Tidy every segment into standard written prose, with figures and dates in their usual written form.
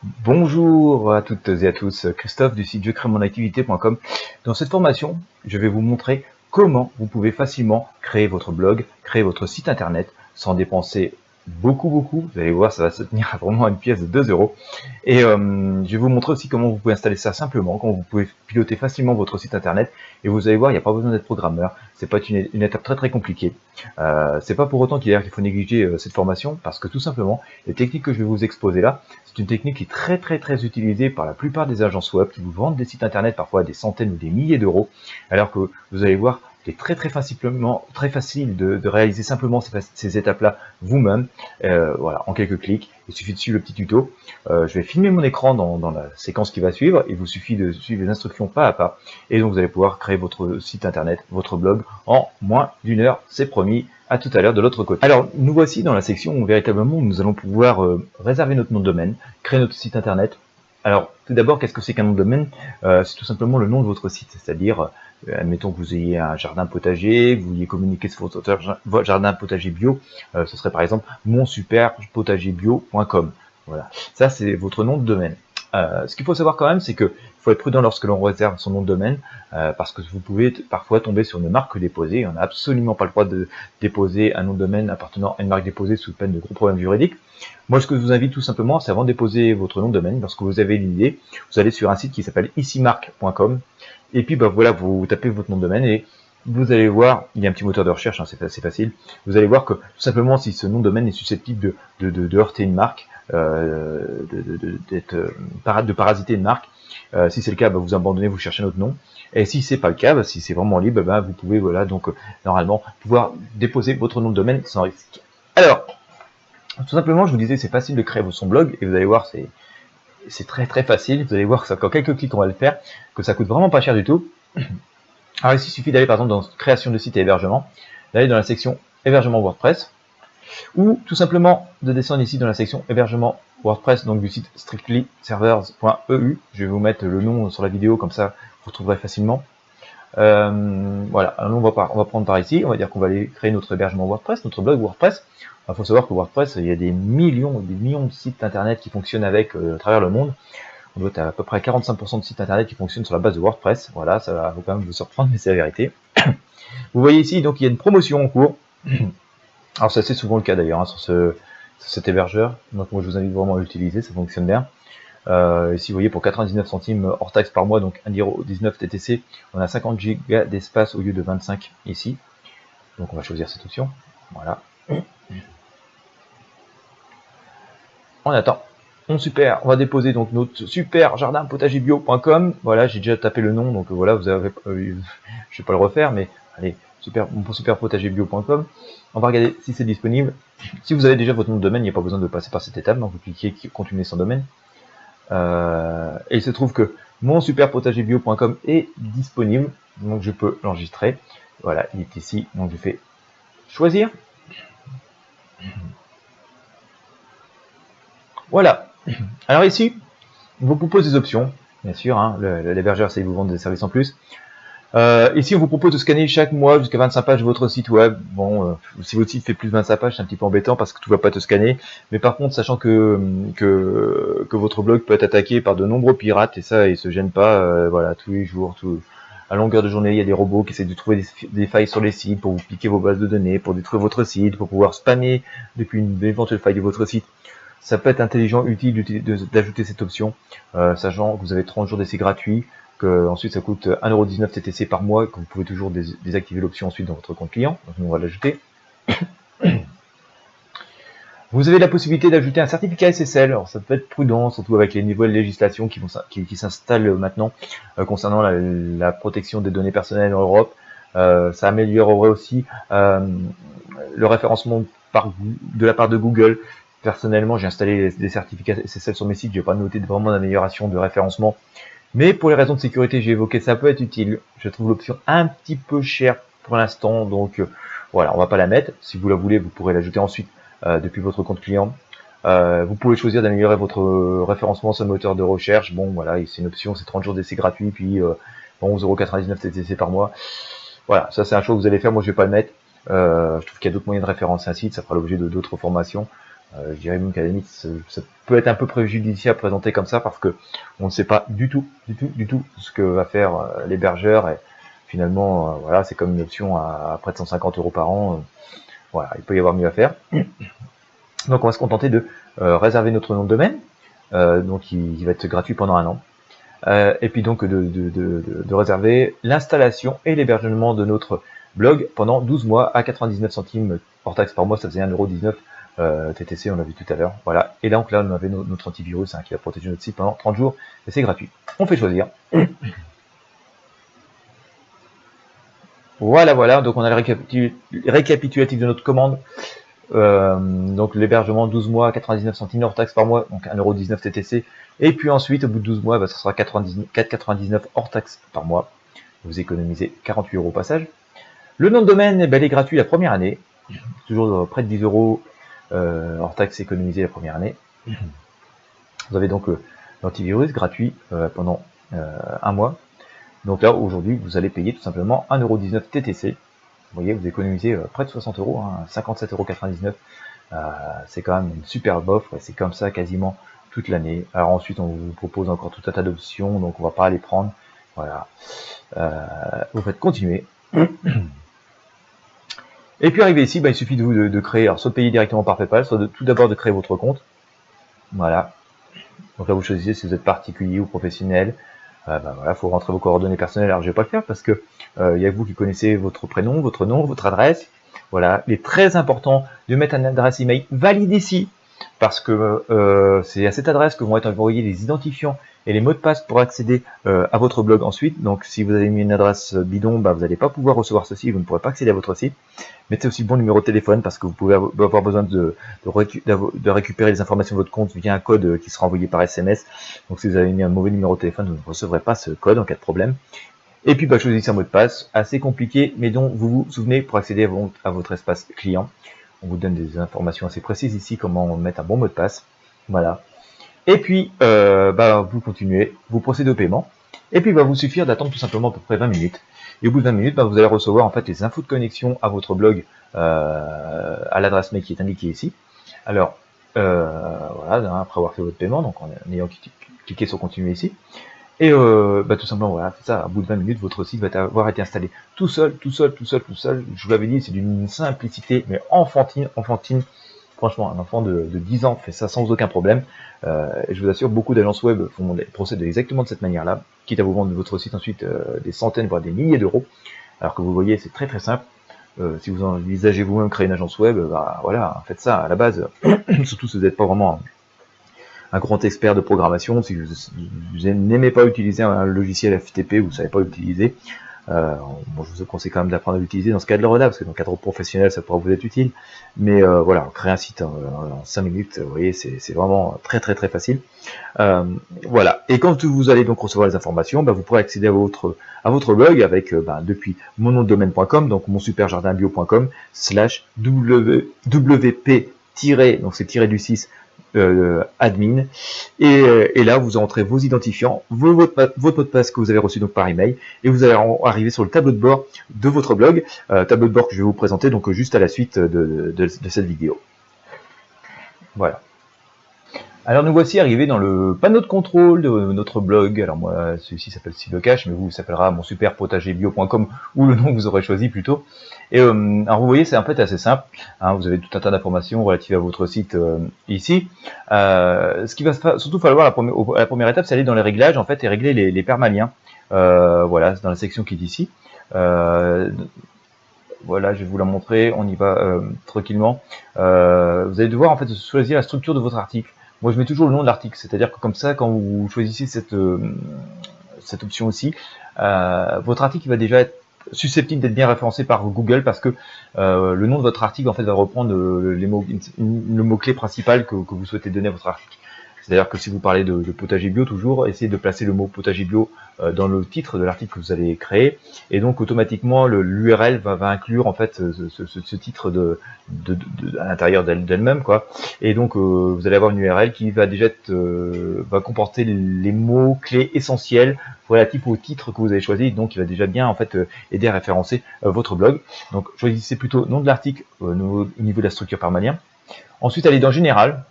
Bonjour à toutes et à tous, Christophe du site jecréemonactivité.com. Dans cette formation, je vais vous montrer comment vous pouvez facilement créer votre blog, créer votre site internet sans dépenser beaucoup. Vous allez voir, ça va se tenir vraiment à une pièce de 2 euros. Et je vais vous montrer aussi comment vous pouvez installer ça simplement, comment vous pouvez piloter facilement votre site internet. Et vous allez voir, il n'y a pas besoin d'être programmeur, c'est pas une étape très compliquée. C'est pas pour autant qu'il faut négliger cette formation, parce que tout simplement, les techniques que je vais vous exposer là, c'est une technique qui est très utilisée par la plupart des agences web qui vous vendent des sites internet parfois à des centaines ou des milliers d'euros, alors que vous allez voir, c'est très facile de réaliser simplement ces étapes-là vous-même, voilà, en quelques clics. Il suffit de suivre le petit tuto. Je vais filmer mon écran dans la séquence qui va suivre. Il vous suffit de suivre les instructions pas à pas, et donc vous allez pouvoir créer votre site internet, votre blog en moins d'une heure, c'est promis. À tout à l'heure de l'autre côté. Alors, nous voici dans la section où véritablement nous allons pouvoir réserver notre nom de domaine, créer notre site internet. Alors, tout d'abord, qu'est-ce que c'est qu'un nom de domaine? C'est tout simplement le nom de votre site, c'est-à-dire, admettons que vous ayez un jardin potager, que vous vouliez communiquer sur votre jardin potager bio, ce serait par exemple monsuperpotagerbio.com. Voilà, ça c'est votre nom de domaine. Ce qu'il faut savoir quand même, c'est que il faut être prudent lorsque l'on réserve son nom de domaine, parce que vous pouvez parfois tomber sur une marque déposée. On n'a absolument pas le droit de déposer un nom de domaine appartenant à une marque déposée sous peine de gros problèmes juridiques. Moi, ce que je vous invite tout simplement, c'est avant de déposer votre nom de domaine, lorsque vous avez une idée, vous allez sur un site qui s'appelle icimark.com, et puis voilà, vous tapez votre nom de domaine et vous allez voir, il y a un petit moteur de recherche, hein, c'est assez facile. Vous allez voir que tout simplement, si ce nom de domaine est susceptible de heurter une marque, de parasiter une marque, si c'est le cas, vous abandonnez, vous cherchez un autre nom. Et si c'est pas le cas, si c'est vraiment libre, vous pouvez donc normalement pouvoir déposer votre nom de domaine sans risque. Alors, tout simplement, je vous disais, c'est facile de créer son blog, et vous allez voir, c'est très facile. Vous allez voir que ça, qu'en quelques clics on va le faire, que ça coûte vraiment pas cher du tout. Alors ici, il suffit d'aller par exemple dans création de site et hébergement, d'aller dans la section hébergement WordPress, ou tout simplement de descendre ici dans la section hébergement WordPress, donc du site strictlyservers.eu. Je vais vous mettre le nom sur la vidéo, comme ça vous trouverez facilement. Voilà, alors on va prendre par ici, on va dire qu'on va aller créer notre hébergement WordPress, notre blog WordPress. Il faut savoir que WordPress, il y a des millions de sites internet qui fonctionnent avec à travers le monde. On doit être à peu près 45% de sites internet qui fonctionnent sur la base de WordPress. Voilà, ça va quand même vous surprendre, mais c'est la vérité. Vous voyez ici, donc il y a une promotion en cours. Alors c'est assez souvent le cas d'ailleurs, hein, sur cet hébergeur. Donc moi je vous invite vraiment à l'utiliser, ça fonctionne bien. Ici vous voyez, pour 99 centimes hors taxe par mois, donc 1,19 TTC, on a 50 Go d'espace au lieu de 25 ici. Donc on va choisir cette option. Voilà. On attend. On va déposer donc notre superjardinpotagerbio.com. Voilà, j'ai déjà tapé le nom, donc voilà, vous avez, je vais pas le refaire, mais allez, superpotagerbio.com. On va regarder si c'est disponible. Si vous avez déjà votre nom de domaine, il n'y a pas besoin de passer par cette étape, donc vous cliquez continuer sans domaine. Et il se trouve que mon superpotagerbio.com est disponible, donc je peux l'enregistrer. Voilà, il est ici, donc je fais choisir. Voilà. Alors ici, on vous propose des options, bien sûr, hein, l'hébergeur, c'est vous vendre des services en plus. Ici, on vous propose de scanner chaque mois jusqu'à 25 pages de votre site web. Bon, si votre site fait plus de 25 pages, c'est un petit peu embêtant parce que tout va pas te scanner. Mais par contre, sachant que votre blog peut être attaqué par de nombreux pirates, et ça, ils se gênent pas, voilà, tous les jours, à longueur de journée, il y a des robots qui essaient de trouver des failles sur les sites pour vous piquer vos bases de données, pour détruire votre site, pour pouvoir spammer depuis une éventuelle faille de votre site. Ça peut être intelligent, utile d'ajouter cette option, sachant que vous avez 30 jours d'essai gratuit, que ensuite ça coûte 1,19 TTC par mois, que vous pouvez toujours désactiver l'option ensuite dans votre compte client. Donc on va l'ajouter. Vous avez la possibilité d'ajouter un certificat SSL. Alors ça peut être prudent, surtout avec les nouvelles législations qui s'installent maintenant concernant la protection des données personnelles en Europe. Ça améliorerait aussi le référencement de la part de Google. Personnellement, j'ai installé des certificats SSL sur mes sites, je n'ai pas noté vraiment d'amélioration de référencement. Mais pour les raisons de sécurité, j'ai évoqué, ça peut être utile. Je trouve l'option un petit peu chère pour l'instant, donc voilà, on va pas la mettre. Si vous la voulez, vous pourrez l'ajouter ensuite depuis votre compte client. Vous pouvez choisir d'améliorer votre référencement sur le moteur de recherche. Bon, voilà, c'est une option, c'est 30 jours d'essai gratuit, puis 11,99 € TTC par mois. Voilà, ça c'est un choix que vous allez faire, moi je vais pas le mettre. Je trouve qu'il y a d'autres moyens de référencer un site, ça fera l'objet d'autres formations. Je dirais même qu'à la limite, ça peut être un peu préjudiciable à présenter comme ça parce que on ne sait pas du tout ce que va faire l'hébergeur et finalement, voilà, c'est comme une option à près de 150 € par an. Voilà, il peut y avoir mieux à faire. Donc on va se contenter de réserver notre nom de domaine, donc il va être gratuit pendant 1 an. Et puis donc de réserver l'installation et l'hébergement de notre blog pendant 12 mois à 99 centimes hors taxe par mois, ça faisait 1,19 € TTC, on l'a vu tout à l'heure. Voilà. Et donc là, on avait notre antivirus qui va protéger notre site pendant 30 jours et c'est gratuit. On fait choisir. Voilà. Donc on a le récapitulatif de notre commande. Donc l'hébergement 12 mois à 99 centimes hors taxe par mois, donc 1,19 € TTC. Et puis ensuite, au bout de 12 mois, ça sera 4,99 € hors taxe par mois. Vous économisez 48 € au passage. Le nom de domaine, il est gratuit la première année. Toujours près de 10 € hors taxe économisé la première année. Vous avez donc l'antivirus gratuit pendant 1 mois. Donc là, aujourd'hui, vous allez payer tout simplement 1,19 € TTC. Vous voyez, vous économisez près de 60 €, 57,99 €. C'est quand même une superbe offre et c'est comme ça quasiment toute l'année. Alors ensuite, on vous propose encore tout un tas d'options, donc on va pas les prendre. Voilà. Vous faites continuer. Et puis arrivé ici, il suffit de vous de créer, alors soit de payer directement par PayPal, soit tout d'abord de créer votre compte. Voilà. Donc là, vous choisissez si vous êtes particulier ou professionnel. Voilà, faut rentrer vos coordonnées personnelles. Alors je vais pas le faire parce que il y a que vous qui connaissez votre prénom, votre nom, votre adresse. Voilà, il est très important de mettre une adresse email valide ici parce que c'est à cette adresse que vont être envoyés les identifiants et les mots de passe pour accéder à votre blog ensuite. Donc si vous avez mis une adresse bidon, vous n'allez pas pouvoir recevoir ceci, vous ne pourrez pas accéder à votre site. Mettez aussi le bon numéro de téléphone parce que vous pouvez avoir besoin de récupérer les informations de votre compte via un code qui sera envoyé par SMS. Donc si vous avez mis un mauvais numéro de téléphone, vous ne recevrez pas ce code en cas de problème. Et puis choisissez un mot de passe assez compliqué mais dont vous vous souvenez pour accéder à votre espace client. On vous donne des informations assez précises ici, comment mettre un bon mot de passe. Voilà. Et puis, vous continuez, vous procédez au paiement. Et puis, il va vous suffire d'attendre tout simplement à peu près 20 minutes. Et au bout de 20 minutes, vous allez recevoir en fait les infos de connexion à votre blog à l'adresse mail qui est indiquée ici. Alors, voilà, après avoir fait votre paiement, donc en ayant cliqué sur continuer ici. Et tout simplement, voilà, c'est ça, à bout de 20 minutes, votre site va avoir été installé tout seul. Je vous l'avais dit, c'est d'une simplicité, mais enfantine. Franchement, un enfant de 10 ans fait ça sans aucun problème. Et je vous assure, beaucoup d'agences web procèdent exactement de cette manière-là, quitte à vous vendre votre site ensuite des centaines, voire des milliers d'euros. Alors que vous voyez, c'est très simple. Si vous envisagez vous-même créer une agence web, voilà, faites ça à la base. Surtout si vous n'êtes pas vraiment un grand expert de programmation, si vous n'aimez pas utiliser un logiciel FTP, vous ne savez pas l'utiliser, je vous conseille quand même d'apprendre à l'utiliser dans ce cadre-là, parce que dans le cadre professionnel, ça pourra vous être utile. Mais voilà, créer un site en 5 minutes, vous voyez, c'est vraiment très facile. Voilà. Et quand vous allez donc recevoir les informations, vous pourrez accéder à votre blog avec depuis mon nom de domaine.com, donc monsuperjardinbio.com /wp- donc c'est tiré du 6 admin et là vous entrez vos identifiants, votre mot de passe que vous avez reçu donc par email et vous allez arriver sur le tableau de bord de votre blog, tableau de bord que je vais vous présenter donc juste à la suite de cette vidéo. Voilà. Alors nous voici arrivés dans le panneau de contrôle de notre blog. Alors moi celui-ci s'appelle Silocache, mais vous s'appellera monsuperpotagerbio.com ou le nom que vous aurez choisi plutôt. Et alors vous voyez, c'est en fait assez simple. Vous avez tout un tas d'informations relatives à votre site ici. Ce qui va surtout falloir la première étape, c'est aller dans les réglages en fait et régler les permaliens. Voilà, c'est dans la section qui est ici. Voilà, je vais vous la montrer. On y va tranquillement. Vous allez devoir en fait choisir la structure de votre article. Moi, je mets toujours le nom de l'article, c'est-à-dire que comme ça, quand vous choisissez cette option aussi, votre article va déjà être susceptible d'être bien référencé par Google parce que le nom de votre article en fait va reprendre le mot-clé principal que vous souhaitez donner à votre article. C'est-à-dire que si vous parlez de potager bio, toujours essayez de placer le mot potager bio dans le titre de l'article que vous allez créer, et donc automatiquement l'URL va inclure en fait ce titre à l'intérieur d'elle-même, quoi. Et donc vous allez avoir une URL qui va déjà va comporter les mots clés essentiels relatifs au titre que vous avez choisi, donc il va déjà bien en fait aider à référencer votre blog. Donc choisissez plutôt nom de l'article au niveau de la structure permalien. Ensuite, allez dans Général.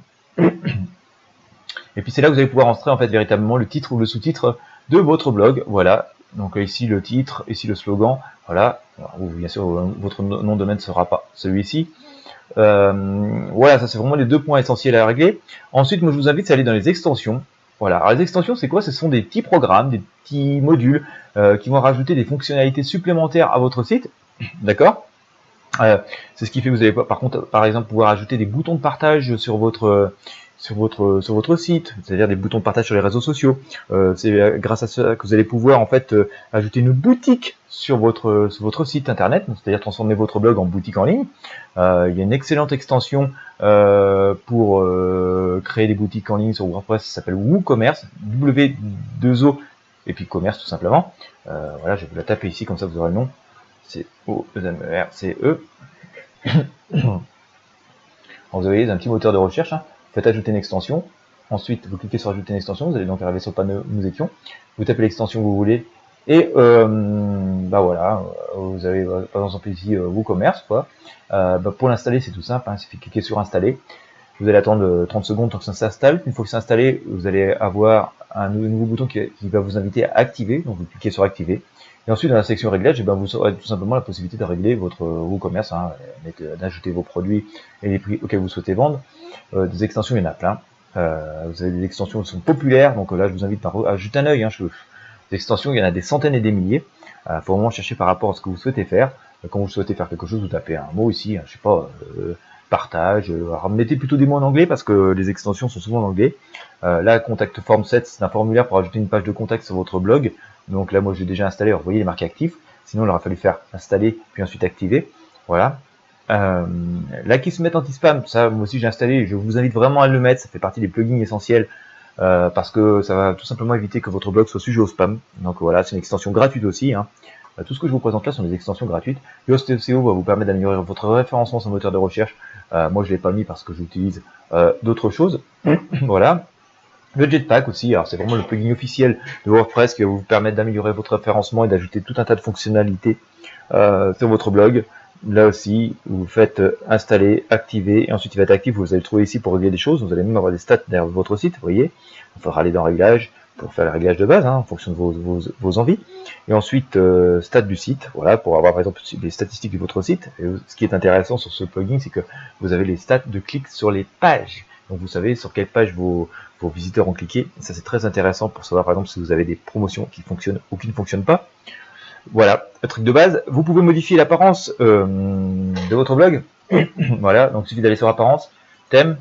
Et puis c'est là que vous allez pouvoir entrer en fait véritablement le titre ou le sous-titre de votre blog. Voilà. Donc ici le titre, ici le slogan. Voilà. Alors, bien sûr, votre nom de domaine ne sera pas celui-ci. Voilà, ça c'est vraiment les deux points essentiels à régler. Ensuite, moi je vous invite à aller dans les extensions. Voilà. Alors les extensions, c'est quoi? Ce sont des petits programmes, des petits modules qui vont rajouter des fonctionnalités supplémentaires à votre site. D'accord? C'est ce qui fait que vous allez par contre, par exemple, pouvoir ajouter des boutons de partage sur votre site, c'est-à-dire des boutons de partage sur les réseaux sociaux. C'est grâce à ça que vous allez pouvoir en fait ajouter une boutique sur votre site internet, c'est-à-dire transformer votre blog en boutique en ligne. Il y a une excellente extension pour créer des boutiques en ligne sur WordPress, ça s'appelle WooCommerce, W2O et puis commerce tout simplement. Voilà, je vais vous la taper ici, comme ça vous aurez le nom. C'est O-E-M-E-R-C-E. Vous voyez, c'est un petit moteur de recherche. Hein. Faites ajouter une extension. Ensuite, vous cliquez sur ajouter une extension. Vous allez donc arriver sur le panneau Nous étions. Vous tapez l'extension que vous voulez. Et bah voilà, vous avez par exemple ici WooCommerce. Pour l'installer, c'est tout simple. Hein. Il suffit de cliquer sur Installer. Vous allez attendre 30 secondes tant que ça s'installe. Une fois que c'est installé, vous allez avoir un nouveau bouton qui va vous inviter à activer. Donc vous cliquez sur Activer. Et ensuite, dans la section réglages, vous aurez tout simplement la possibilité de régler votre WooCommerce, hein, d'ajouter vos produits et les prix auxquels vous souhaitez vendre. Des extensions, il y en a plein. Vous avez des extensions qui sont populaires, donc là, je vous invite à jeter un œil. Hein, des extensions, il y en a des centaines et des milliers. Il faut vraiment chercher par rapport à ce que vous souhaitez faire. Quand vous souhaitez faire quelque chose, vous tapez un mot ici, hein, je sais pas, partage. Alors mettez plutôt des mots en anglais parce que les extensions sont souvent en anglais. Là, Contact Form 7, c'est un formulaire pour ajouter une page de contact sur votre blog. Donc là, moi, j'ai déjà installé. Alors, vous voyez, il est marqué actif. Sinon, il aurait fallu faire installer, puis ensuite activer. Voilà. Là, qui se met anti-spam, ça, moi aussi, j'ai installé. Je vous invite vraiment à le mettre. Ça fait partie des plugins essentiels parce que ça va tout simplement éviter que votre blog soit sujet au spam. Donc voilà, c'est une extension gratuite aussi. Hein. Tout ce que je vous présente là sont des extensions gratuites. Yoast SEO va vous permettre d'améliorer votre référencement sur le moteur de recherche. Moi, je l'ai pas mis parce que j'utilise d'autres choses. Voilà. Le Jetpack aussi, alors c'est vraiment le plugin officiel de WordPress qui va vous permettre d'améliorer votre référencement et d'ajouter tout un tas de fonctionnalités sur votre blog. Là aussi, vous faites installer, activer, et ensuite il va être actif, vous allez le trouver ici pour régler des choses, vous allez même avoir des stats derrière votre site, vous voyez. Il faudra aller dans Réglages pour faire les réglages de base, hein, en fonction de vos envies. Et ensuite, stats du site, voilà, pour avoir par exemple les statistiques de votre site. Et ce qui est intéressant sur ce plugin, c'est que vous avez les stats de clics sur les pages. Donc vous savez sur quelle page vos visiteurs ont cliqué. Et ça c'est très intéressant pour savoir par exemple si vous avez des promotions qui fonctionnent ou qui ne fonctionnent pas. Voilà, le truc de base. Vous pouvez modifier l'apparence de votre blog. Voilà, donc il suffit d'aller sur apparence, thème.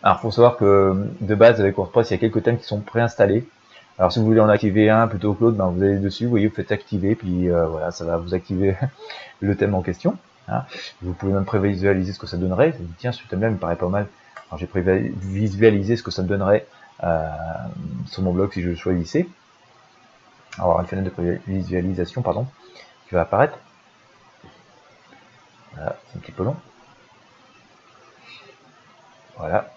Alors il faut savoir que de base avec WordPress il y a quelques thèmes qui sont préinstallés. Alors si vous voulez en activer un plutôt que l'autre, vous allez dessus, vous voyez, vous faites activer, puis voilà, ça va vous activer le thème en question. Hein. Vous pouvez même prévisualiser ce que ça donnerait. Vous dites, tiens, ce thème-là me paraît pas mal. Alors j'ai prévisualisé ce que ça me donnerait sur mon blog si je le choisissais. Alors une fenêtre de visualisation, pardon, qui va apparaître. Voilà, c'est un petit peu long. Voilà.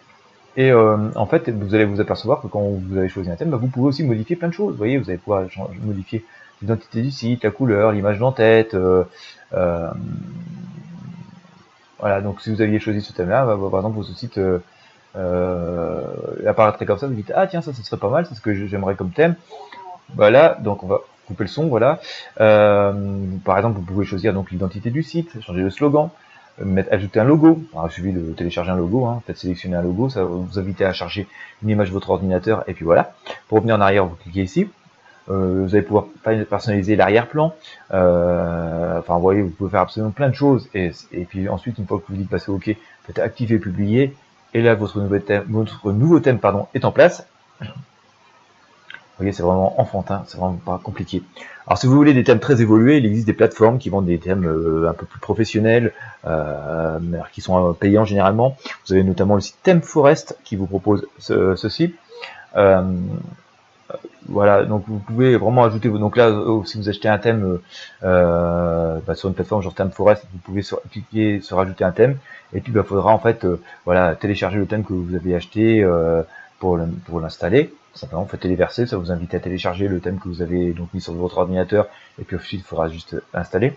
Et en fait, vous allez vous apercevoir que quand vous avez choisi un thème, vous pouvez aussi modifier plein de choses. Vous voyez, vous allez pouvoir modifier l'identité du site, la couleur, l'image d'en-tête. Voilà, donc si vous aviez choisi ce thème-là, par exemple, votre site apparaîtrait comme ça, vous dites, ah tiens, ça serait pas mal, c'est ce que j'aimerais comme thème. Voilà, donc on va couper le son, voilà. Par exemple, vous pouvez choisir donc l'identité du site, changer le slogan, ajouter un logo. Alors, il suffit de télécharger un logo, hein, peut-être sélectionner un logo, ça va vous inviter à charger une image de votre ordinateur, et puis voilà. Pour revenir en arrière, vous cliquez ici. Vous allez pouvoir personnaliser l'arrière-plan. Enfin, vous voyez, vous pouvez faire absolument plein de choses. Et puis ensuite, une fois que vous dites passer OK, faites activer, publier. Et là, votre nouveau thème est en place. Vous voyez, c'est vraiment enfantin, c'est vraiment pas compliqué. Alors, si vous voulez des thèmes très évolués, il existe des plateformes qui vendent des thèmes un peu plus professionnels, qui sont payants généralement. Vous avez notamment le site ThemeForest qui vous propose ceci. Voilà, donc vous pouvez vraiment ajouter. Donc là, si vous achetez un thème sur une plateforme genre ThemeForest, vous pouvez cliquer sur ajouter un thème, et puis il faudra en fait voilà, télécharger le thème que vous avez acheté pour l'installer. Simplement, vous faites téléverser, ça vous invite à télécharger le thème que vous avez donc mis sur votre ordinateur, et puis ensuite il faudra juste installer.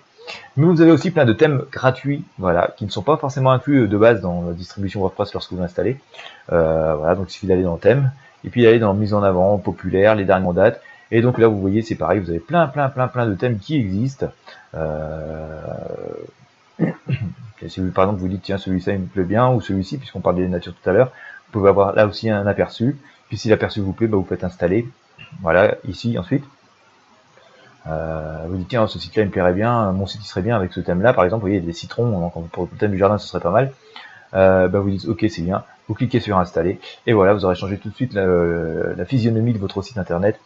Mais vous avez aussi plein de thèmes gratuits, voilà, qui ne sont pas forcément inclus de base dans la distribution WordPress lorsque vous l'installez. Voilà, donc il suffit d'aller dans le thème, et puis d'aller dans mise en avant, populaire, les dernières dates. Et donc là, vous voyez, c'est pareil, vous avez plein de thèmes qui existent. Si vous, par exemple, vous dites, tiens, celui-ci il me plaît bien, ou celui-ci, puisqu'on parlait des natures tout à l'heure, vous pouvez avoir là aussi un aperçu. Puis si l'aperçu vous plaît, bah, vous faites installer. Voilà, ici, ensuite. Vous dites, tiens, ce site-là, il me plairait bien, mon site, il serait bien avec ce thème-là, par exemple, vous voyez, des citrons, donc pour le thème du jardin, ce serait pas mal. Bah, vous dites, ok, c'est bien, vous cliquez sur installer, et voilà, vous aurez changé tout de suite la physionomie de votre site internet.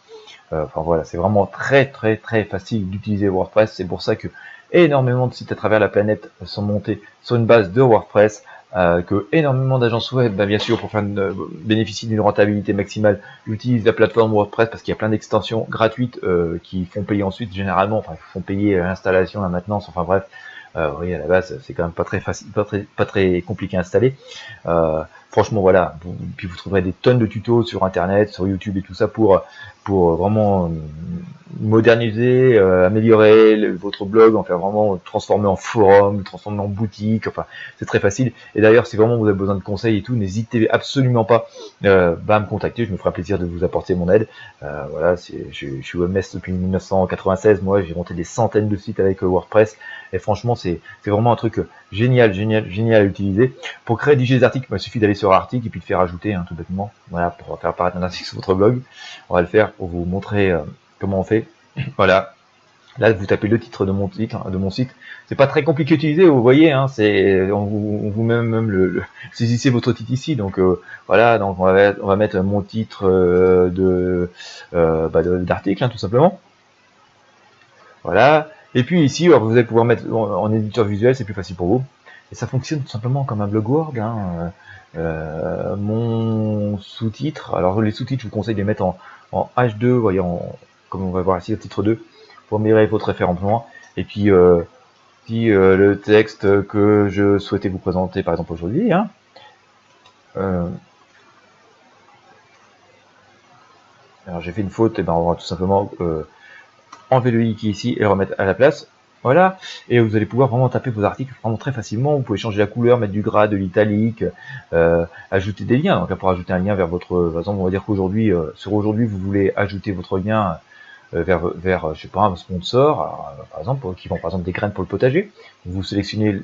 Enfin voilà, c'est vraiment très facile d'utiliser WordPress. C'est pour ça que énormément de sites à travers la planète sont montés sur une base de WordPress, que énormément d'agences web, bien sûr, pour faire bénéficier d'une rentabilité maximale, utilisent la plateforme WordPress parce qu'il y a plein d'extensions gratuites qui font payer ensuite généralement, enfin qui font payer l'installation, la maintenance, enfin bref. Oui, à la base, c'est quand même pas très facile, pas très compliqué à installer. Franchement, voilà. Puis vous trouverez des tonnes de tutos sur Internet, sur YouTube et tout ça pour vraiment moderniser, améliorer votre blog, en faire vraiment transformer en forum, transformer en boutique. Enfin, c'est très facile. Et d'ailleurs, si vraiment vous avez besoin de conseils et tout, n'hésitez absolument pas à me contacter. Je me ferai plaisir de vous apporter mon aide. Voilà, je suis webmaster depuis 1996. Moi, j'ai monté des centaines de sites avec WordPress. Et franchement, c'est vraiment un truc génial à utiliser. Pour rédiger des articles, il suffit d'aller sur article et puis de faire ajouter, tout bêtement. Voilà, pour faire apparaître un article sur votre blog. On va le faire pour vous montrer comment on fait. Voilà. Là, vous tapez le titre de mon site. C'est pas très compliqué à utiliser, vous voyez. Hein, on vous met même saisissez votre titre ici. Donc voilà. Donc on va mettre mon titre d'article, tout simplement. Voilà. Et puis ici, alors, vous allez pouvoir mettre en éditeur visuel, c'est plus facile pour vous. Et ça fonctionne tout simplement comme un blog Word. Hein. Mon sous-titre, alors les sous-titres, je vous conseille de les mettre en H2, vous voyez, comme on va voir ici, le titre 2, pour améliorer votre référencement. Et puis, le texte que je souhaitais vous présenter, par exemple, aujourd'hui. Hein. Alors, j'ai fait une faute, et ben on va tout simplement enlever le i qui est ici et le remettre à la place. Voilà, et vous allez pouvoir vraiment taper vos articles vraiment très facilement. Vous pouvez changer la couleur, mettre du gras, de l'italique, ajouter des liens. Donc là, pour ajouter un lien vers votre, par exemple, on va dire qu'aujourd'hui, sur aujourd'hui, vous voulez ajouter votre lien vers je sais pas, un sponsor, par exemple, qui vend par exemple des graines pour le potager. Vous sélectionnez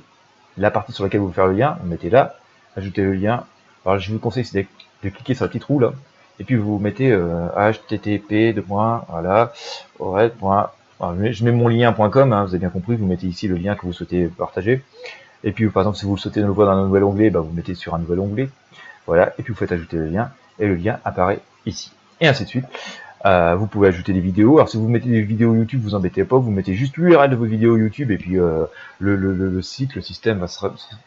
la partie sur laquelle vous voulez faire le lien, vous mettez là, ajoutez le lien. Alors je vous conseille de cliquer sur la petite roue là, et puis vous mettez http voilà, alors, je mets mon lien.com, hein, vous avez bien compris, vous mettez ici le lien que vous souhaitez partager. Et puis par exemple, si vous le souhaitez le voir dans un nouvel onglet, vous mettez sur un nouvel onglet. Voilà, et puis vous faites ajouter le lien, et le lien apparaît ici. Et ainsi de suite. Vous pouvez ajouter des vidéos. Alors si vous mettez des vidéos YouTube, vous embêtez pas, vous mettez juste l'URL de vos vidéos YouTube, et puis le système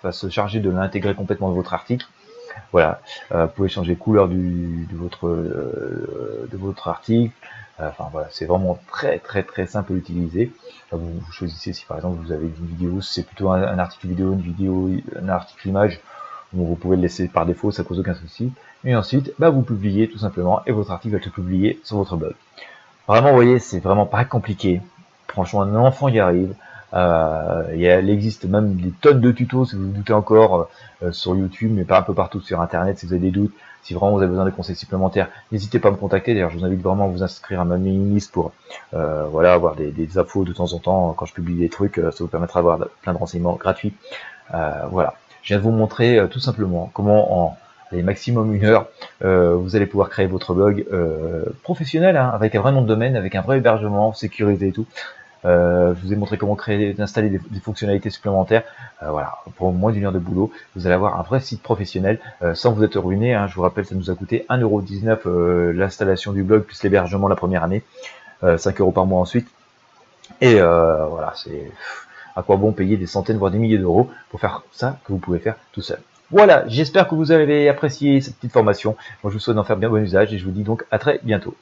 va se charger de l'intégrer complètement dans votre article. Voilà, vous pouvez changer la couleur de votre article. Enfin voilà, c'est vraiment très simple à utiliser. Vous choisissez si par exemple vous avez une vidéo, si c'est plutôt un article vidéo, un article image, vous pouvez le laisser par défaut, ça cause aucun souci. Et ensuite, vous publiez tout simplement et votre article va être publié sur votre blog. Vraiment, vous voyez, c'est vraiment pas compliqué. Franchement, un enfant y arrive. Il existe même des tonnes de tutos, si vous vous doutez encore, sur YouTube, mais pas un peu partout sur Internet, si vous avez des doutes. Si vraiment vous avez besoin de conseils supplémentaires, n'hésitez pas à me contacter. D'ailleurs, je vous invite vraiment à vous inscrire à ma mailing list pour voilà, avoir des infos de temps en temps. Quand je publie des trucs, ça vous permettra d'avoir plein de renseignements gratuits. Voilà, je viens de vous montrer tout simplement comment en maximum 1 heure, vous allez pouvoir créer votre blog professionnel, hein, avec un vrai nom de domaine, avec un vrai hébergement sécurisé et tout. Je vous ai montré comment installer des fonctionnalités supplémentaires. Voilà, pour moins d'1 heure de boulot, vous allez avoir un vrai site professionnel sans vous être ruiné. Hein. Je vous rappelle, ça nous a coûté 1,19 € l'installation du blog plus l'hébergement la première année, 5 € par mois ensuite. Et voilà, c'est à quoi bon payer des centaines voire des milliers d'euros pour faire ça que vous pouvez faire tout seul. Voilà, j'espère que vous avez apprécié cette petite formation. Moi, je vous souhaite d'en faire bien bon usage et je vous dis donc à très bientôt.